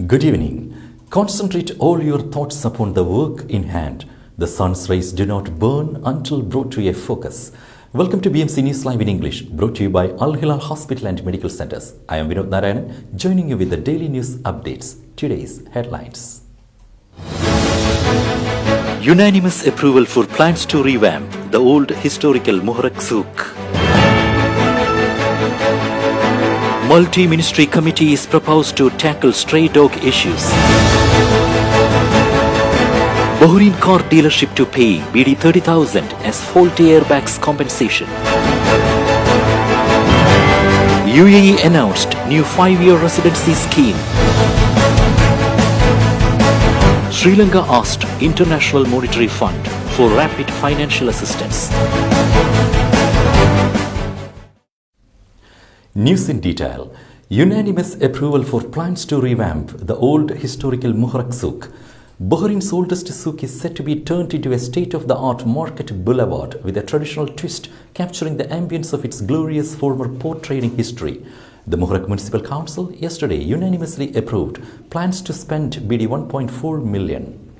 Good evening. Concentrate all your thoughts upon the work in hand. The sun's rays do not burn until brought to a focus. Welcome to BMC News Live in English, brought to you by Al Hilal Hospital and Medical Centers. I am Vinod Narayanan, joining you with the daily news updates. Today's headlines. Unanimous approval for plans to revamp the old historical Muharrak Souk. Multi-ministry committee is proposed to tackle stray dog issues. Bahrain car dealership to pay BD 30,000 as faulty airbags compensation. UAE announced new 5-year residency scheme. Sri Lanka asked International Monetary Fund for rapid financial assistance. News in detail. Unanimous approval for plans to revamp the old historical Muharrak Souk. Bahrain's oldest souk is set to be turned into a state-of-the-art market boulevard with a traditional twist capturing the ambience of its glorious former port trading history. The Muharrak Municipal Council yesterday unanimously approved plans to spend BD 1.4 million.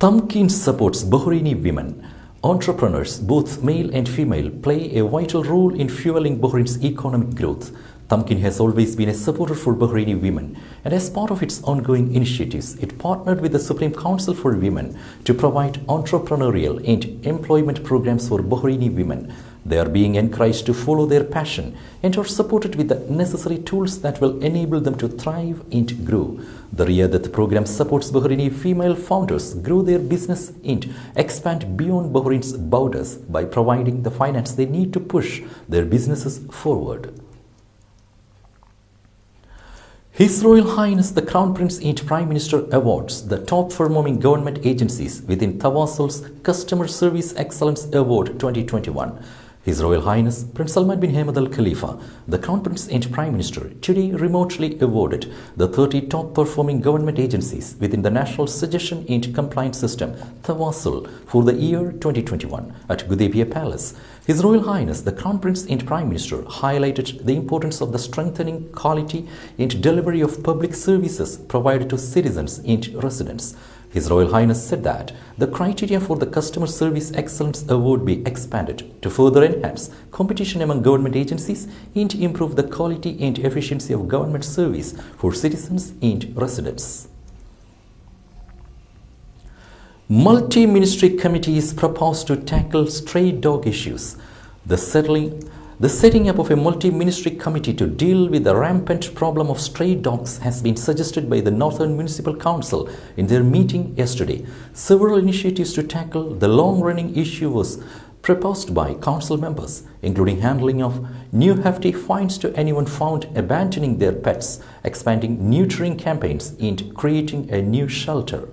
Tamkeen supports Bahraini women. Entrepreneurs, both male and female, play a vital role in fueling Bahrain's economic growth. Tamkeen has always been a supporter for Bahraini women, and as part of its ongoing initiatives, it partnered with the Supreme Council for Women to provide entrepreneurial and employment programs for Bahraini women. They are being encouraged to follow their passion and are supported with the necessary tools that will enable them to thrive and grow. The Riyadat program supports Bahraini female founders grow their business and expand beyond Bahrain's borders by providing the finance they need to push their businesses forward. His Royal Highness the Crown Prince and Prime Minister awards the top-performing government agencies within Tawassul's Customer Service Excellence Award 2021. His Royal Highness Prince Salman bin Hamad Al Khalifa, the Crown Prince and Prime Minister, today remotely awarded the 30 top-performing government agencies within the National Suggestion and Compliance System, Tawassul, for the year 2021 at Gudaibiya Palace. His Royal Highness the Crown Prince and Prime Minister highlighted the importance of the strengthening quality and delivery of public services provided to citizens and residents. His Royal Highness said that the criteria for the Customer Service Excellence Award be expanded to further enhance competition among government agencies and improve the quality and efficiency of government service for citizens and residents. Multi-ministry committee is proposed to tackle stray dog issues. The setting up of a multi-ministry committee to deal with the rampant problem of stray dogs has been suggested by the Northern Municipal Council in their meeting yesterday. Several initiatives to tackle the long-running issue was proposed by council members, including handling of new hefty fines to anyone found abandoning their pets, expanding neutering campaigns, and creating a new shelter.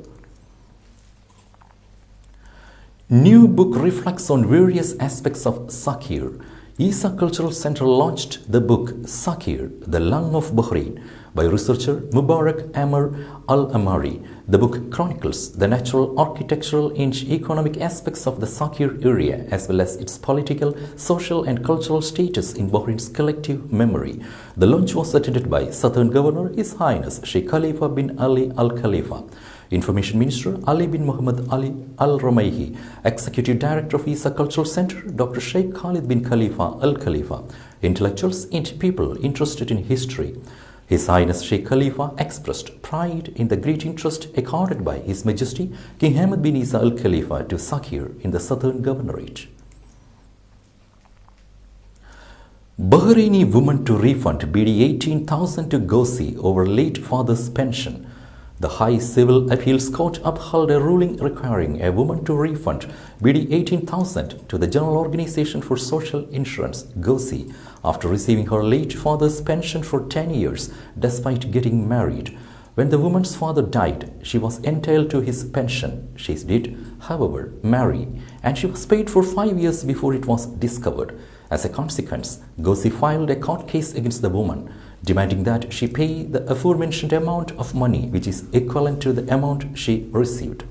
New book reflects on various aspects of Sakir. Isa Cultural Center launched the book Sakir, The Lung of Bahrain by researcher Mubarak Amr Al-Amari. The book chronicles the natural, architectural and economic aspects of the Sakir area as well as its political, social and cultural status in Bahrain's collective memory. The launch was attended by Southern Governor His Highness Sheikh Khalifa bin Ali Al Khalifa, Information Minister Ali bin Muhammad Ali Al Ramaihi, Executive Director of Isa Cultural Center Dr. Sheikh Khalid bin Khalifa Al Khalifa, intellectuals and people interested in history. His Highness Sheikh Khalifa expressed pride in the great interest accorded by His Majesty King Hamad bin Isa Al Khalifa to Sakir in the Southern Governorate. Bahraini woman to refund BD 18,000 to Gossi over late father's pension. The High Civil Appeals Court upheld a ruling requiring a woman to refund BD 18,000 to the General Organization for Social Insurance, GOSI, after receiving her late father's pension for 10 years despite getting married. When the woman's father died, she was entitled to his pension. She did, however, marry, and she was paid for 5 years before it was discovered. As a consequence, GOSI filed a court case against the woman, demanding that she pay the aforementioned amount of money, which is equivalent to the amount she received.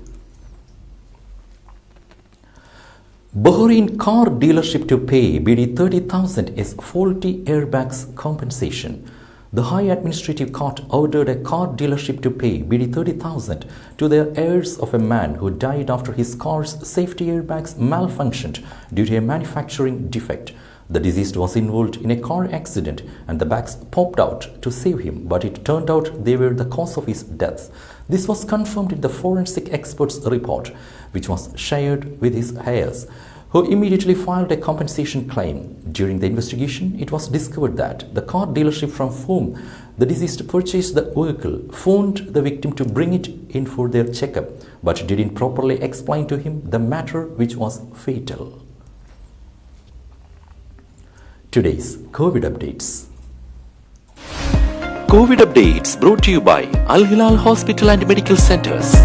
Bahrain car dealership to pay BD 30,000 as faulty airbags compensation. The High Administrative Court ordered a car dealership to pay BD 30,000 to the heirs of a man who died after his car's safety airbags malfunctioned due to a manufacturing defect. The deceased was involved in a car accident and the bags popped out to save him, but it turned out they were the cause of his death. This was confirmed in the forensic expert's report, which was shared with his heirs, who immediately filed a compensation claim. During the investigation, it was discovered that the car dealership from whom the deceased purchased the vehicle phoned the victim to bring it in for their checkup, but didn't properly explain to him the matter, which was fatal. Today's COVID updates. COVID updates brought to you by Al Hilal Hospital and Medical Centers.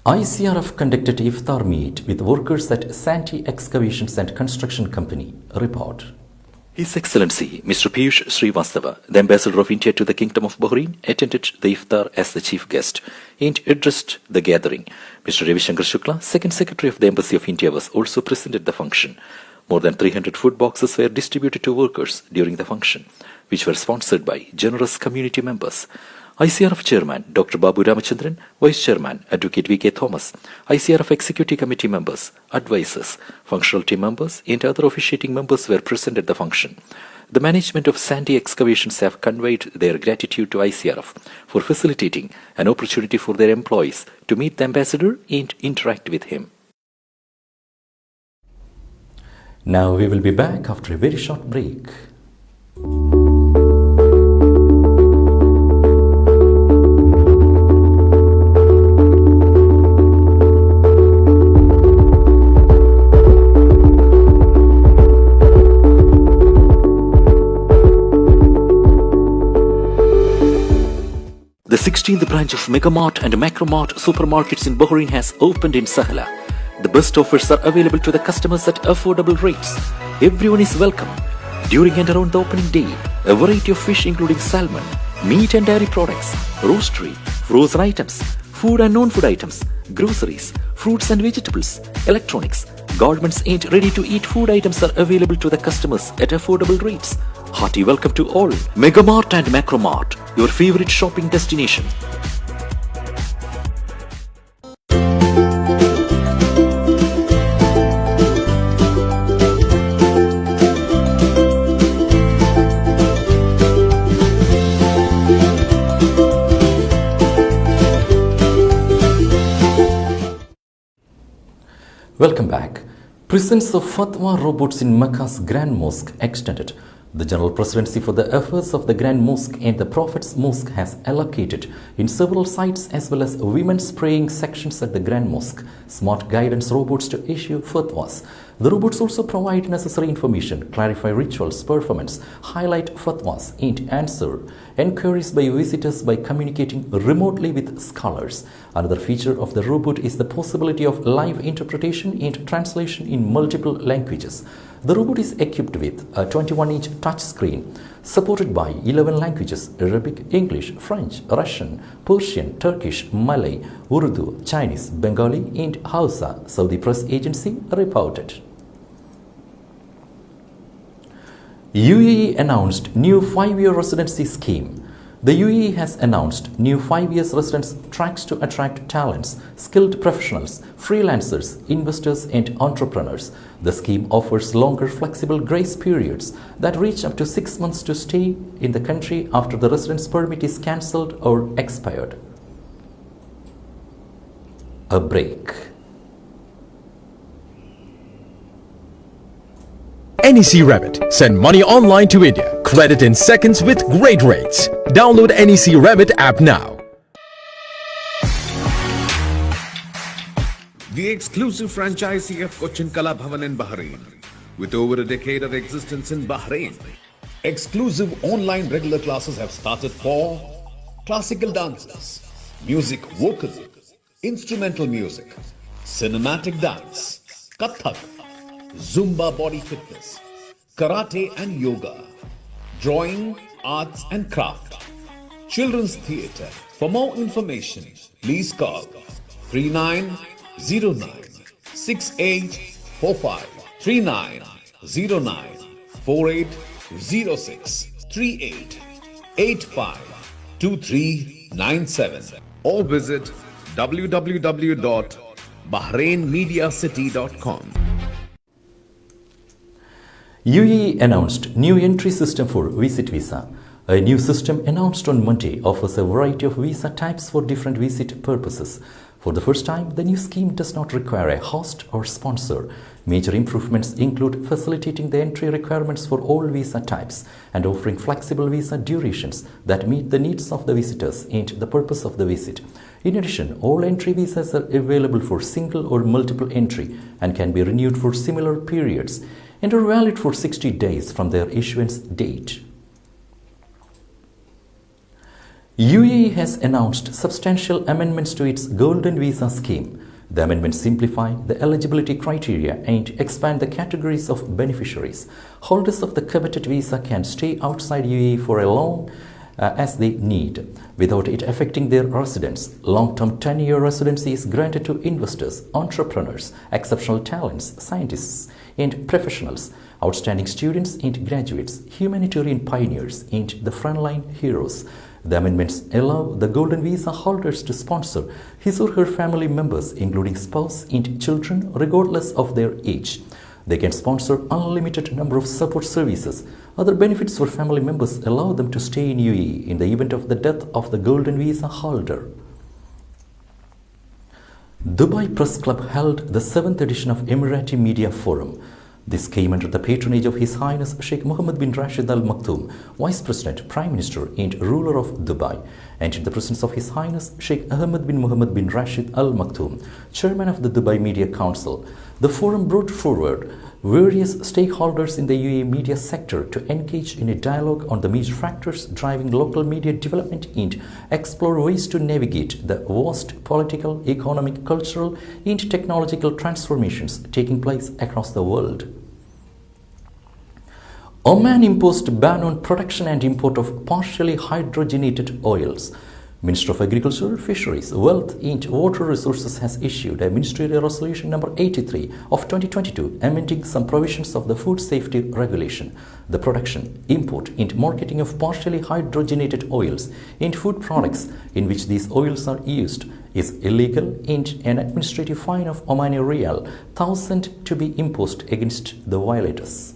ICRF conducted iftar meet with workers at Santee Excavations and Construction Company. Report. His Excellency Mr. Piyush Srivastava, the Ambassador of India to the Kingdom of Bahrain, attended the iftar as the chief guest and addressed the gathering. Mr. Ravi Shankar Shukla, Second Secretary of the Embassy of India, was also present at the function. More than 300 food boxes were distributed to workers during the function, which were sponsored by generous community members. ICRF Chairman Dr. Babu Ramachandran, Vice Chairman Advocate V.K. Thomas, ICRF Executive Committee members, advisors, functional team members and other officiating members were present at the function. The management of Santee Excavations have conveyed their gratitude to ICRF for facilitating an opportunity for their employees to meet the ambassador and interact with him. Now we will be back after a very short break. The 16th branch of Megamart and Macromart supermarkets in Bahrain has opened in Sahla. The best offers are available to the customers at affordable rates. Everyone is welcome. During and around the opening day, a variety of fish including salmon, meat and dairy products, roastery, frozen items, food and non-food items, groceries, fruits and vegetables, electronics, garments and ready-to-eat food items are available to the customers at affordable rates. Hearty welcome to all. Megamart and Macromart, your favorite shopping destination. Welcome back. Presence of Fatwa robots in Makkah's Grand Mosque extended. The General Presidency for the Affairs of the Grand Mosque and the Prophet's Mosque has allocated in several sites as well as women's praying sections at the Grand Mosque smart guidance robots to issue fatwas. The robots also provide necessary information, clarify rituals, performance, highlight fatwas and answer enquiries by visitors by communicating remotely with scholars. Another feature of the robot is the possibility of live interpretation and translation in multiple languages. The robot is equipped with a 21-inch touchscreen supported by 11 languages: Arabic, English, French, Russian, Persian, Turkish, Malay, Urdu, Chinese, Bengali and Hausa, Saudi press agency reported. UAE announced new 5-year residency scheme. The UAE has announced new 5-year residence tracks to attract talents, skilled professionals, freelancers, investors and entrepreneurs. The scheme offers longer flexible grace periods that reach up to 6 months to stay in the country after the residence permit is cancelled or expired. A break. NEC Remit. Send money online to India. Credit in seconds with great rates. Download NEC Remit app now. The exclusive franchisee of Cochin Kala Bhavan in Bahrain. With over a decade of existence in Bahrain, exclusive online regular classes have started for classical dances, music vocal, instrumental music, cinematic dance, Kathak, Zumba body fitness, karate and yoga, drawing, arts and craft, Children's Theatre. For more information, please call 3909 6845 3909 4806 38 85 2397 or visit www.bahrainmediacity.com. UAE announced new entry system for Visit Visa. A new system announced on Monday offers a variety of visa types for different visit purposes. For the first time, the new scheme does not require a host or sponsor. Major improvements include facilitating the entry requirements for all visa types and offering flexible visa durations that meet the needs of the visitors and the purpose of the visit. In addition, all entry visas are available for single or multiple entry and can be renewed for similar periods and are valid for 60 days from their issuance date. UAE has announced substantial amendments to its Golden Visa scheme. The amendments simplify the eligibility criteria and expand the categories of beneficiaries. Holders of the coveted visa can stay outside UAE for as long as they need, without it affecting their residence. Long-term 10-year residency is granted to investors, entrepreneurs, exceptional talents, scientists, and professionals, outstanding students and graduates, humanitarian pioneers, and the frontline heroes. The amendments allow the Golden Visa holders to sponsor his or her family members, including spouse and children, regardless of their age. They can sponsor unlimited number of support services. Other benefits for family members allow them to stay in UAE in the event of the death of the Golden Visa holder. Dubai Press Club held the 7th edition of Emirati Media Forum. This came under the patronage of His Highness Sheikh Mohammed bin Rashid Al Maktoum, Vice President, Prime Minister and ruler of Dubai, and in the presence of His Highness Sheikh Ahmed bin Mohammed bin Rashid Al Maktoum, Chairman of the Dubai Media Council. The forum brought forward various stakeholders in the UAE media sector to engage in a dialogue on the major factors driving local media development and explore ways to navigate the vast political, economic, cultural and technological transformations taking place across the world. Oman imposed ban on production and import of partially hydrogenated oils. Minister of Agriculture, Fisheries, Wealth and Water Resources has issued a Ministerial Resolution number 83 of 2022 amending some provisions of the Food Safety Regulation. The production, import and marketing of partially hydrogenated oils and food products in which these oils are used is illegal and an administrative fine of Omani Riyal 1,000 to be imposed against the violators.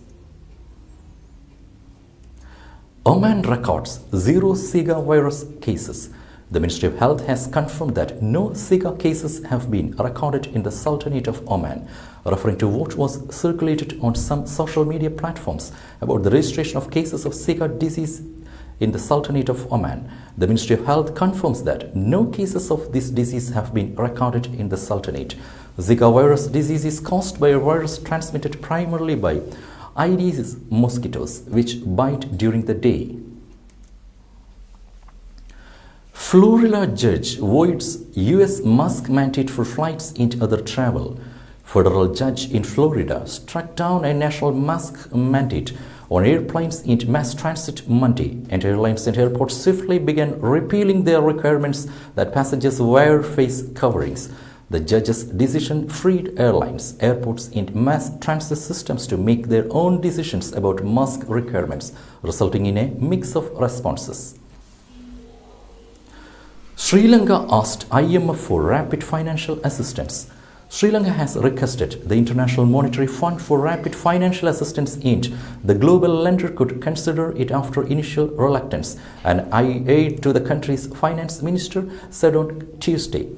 Oman records 0 Zika virus cases. The Ministry of Health has confirmed that no Zika cases have been recorded in the Sultanate of Oman, referring to what was circulated on some social media platforms about the registration of cases of Zika disease in the Sultanate of Oman. The Ministry of Health confirms that no cases of this disease have been recorded in the Sultanate. Zika virus disease is caused by a virus transmitted primarily by Aedes mosquitoes, which bite during the day. Florida judge voids U.S. mask mandate for flights and other travel. Federal judge in Florida struck down a national mask mandate on airplanes and mass transit Monday, and airlines and airports swiftly began repealing their requirements that passengers wear face coverings. The judge's decision freed airlines, airports and mass transit systems to make their own decisions about mask requirements, resulting in a mix of responses. Sri Lanka asked IMF for rapid financial assistance. Sri Lanka has requested the International Monetary Fund for rapid financial assistance and the global lender could consider it after initial reluctance, an aide to the country's finance minister said on Tuesday.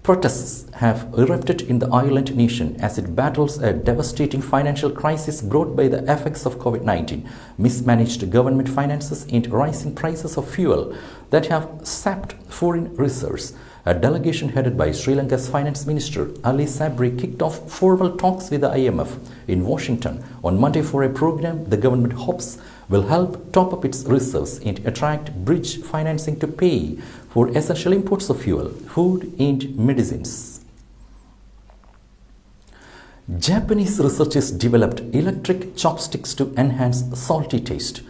Protests have erupted in the island nation as it battles a devastating financial crisis brought by the effects of COVID-19, mismanaged government finances and rising prices of fuel that have sapped foreign reserves. A delegation headed by Sri Lanka's Finance Minister Ali Sabri kicked off formal talks with the IMF in Washington on Monday for a program the government hopes will help top up its reserves and attract bridge financing to pay for essential imports of fuel, food and medicines. Japanese researchers developed electric chopsticks to enhance salty taste.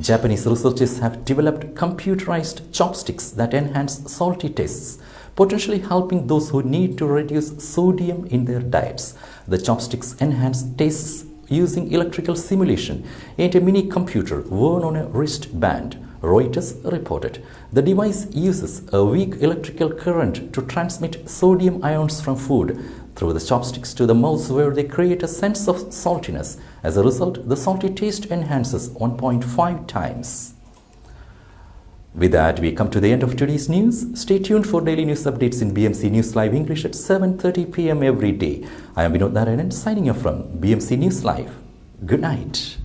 Japanese researchers have developed computerized chopsticks that enhance salty tastes, potentially helping those who need to reduce sodium in their diets. The chopsticks enhance tastes using electrical simulation and a mini computer worn on a wristband, Reuters reported. The device uses a weak electrical current to transmit sodium ions from food through the chopsticks to the mouth, where they create a sense of saltiness. As a result, the salty taste enhances 1.5 times. With that, we come to the end of today's news. Stay tuned for daily news updates in BMC News Live English at 7:30 p.m. every day. I am Vinod Narayanan signing off from BMC News Live. Good night.